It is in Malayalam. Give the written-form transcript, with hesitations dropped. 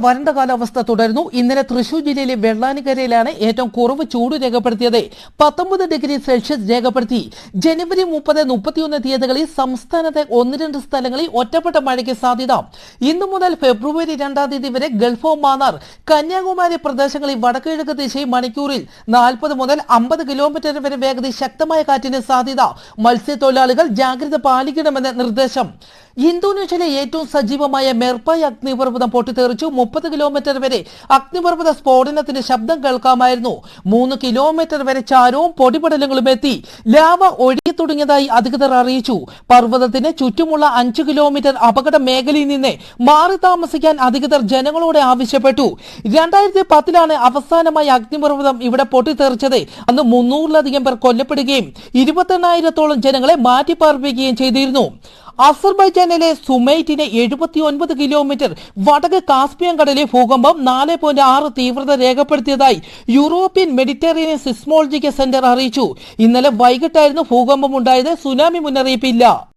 വരണ്ട കാലാവസ്ഥ തുടരുന്നു. ഇന്നലെ തൃശൂർ ജില്ലയിലെ വെള്ളാനിക്കരയിലാണ് ഏറ്റവും കുറവ് ചൂട് രേഖപ്പെടുത്തിയത്. 19 ഡിഗ്രി സെൽഷ്യസ് രേഖപ്പെടുത്തി. ജനുവരി 30, 31 തീയതികളിൽ സംസ്ഥാനത്തെ 1-2 സ്ഥലങ്ങളിൽ ഒറ്റപ്പെട്ട മഴയ്ക്ക് സാധ്യത. ഇന്നു മുതൽ ഫെബ്രുവരി 2 തീയതി വരെ ഗൾഫ് ഓഫ് മാന്നാർ, കന്യാകുമാരി പ്രദേശങ്ങളിൽ വടക്കുകിഴക്ക് ദിശയിൽ മണിക്കൂറിൽ 40 മുതൽ 50 കിലോമീറ്റർ വരെ വേഗതയിൽ ശക്തമായ കാറ്റിന് സാധ്യത. മത്സ്യത്തൊഴിലാളികൾ ജാഗ്രത പാലിക്കണമെന്ന് നിർദ്ദേശം. ഇന്തോനേഷ്യയിലെ ഏറ്റവും സജീവമായ മെർപ്പായ് അഗ്നിപർവ്വതം പൊട്ടിത്തെറിച്ചു. 30 കിലോമീറ്റർ വരെ അഗ്നിപർവ്വത സ്ഫോടനത്തിന്റെ ശബ്ദം കേൾക്കാമായിരുന്നു. 3 കിലോമീറ്റർ വരെ ചാരവും പൊടിപടലങ്ങളും എത്തി. ലാവ ഒഴുകി തുടങ്ങിയതായി അധികൃതർ അറിയിച്ചു. പർവ്വതത്തിന് ചുറ്റുമുള്ള 5 കിലോമീറ്റർ അപകട മേഖലയിൽ നിന്ന് മാറി താമസിക്കാൻ അധികൃതർ ജനങ്ങളോട് ആവശ്യപ്പെട്ടു. 2010 അവസാനമായി അഗ്നിപർവ്വതം ഇവിടെ പൊട്ടിത്തെറിച്ചത്. അന്ന് 300-ലധികം പേർ കൊല്ലപ്പെടുകയും 28,000-ഓളം ജനങ്ങളെ മാറ്റിപ്പാർപ്പിക്കുകയും ചെയ്തിരുന്നു. അസർബൈജാനിലെ സുമൈറ്റിന് 79 കിലോമീറ്റർ വടക്ക് കാസ്പിയൻ കടലിലെ ഭൂകമ്പം 4.6 തീവ്രത രേഖപ്പെടുത്തിയതായി യൂറോപ്യൻ മെഡിറ്ററേനിയൻ സിസ്മോളജിക്കൽ സെന്റർ അറിയിച്ചു. ഇന്നലെ വൈകിട്ടായിരുന്നു ഭൂകമ്പം ഉണ്ടായത്. സുനാമി മുന്നറിയിപ്പില്ല.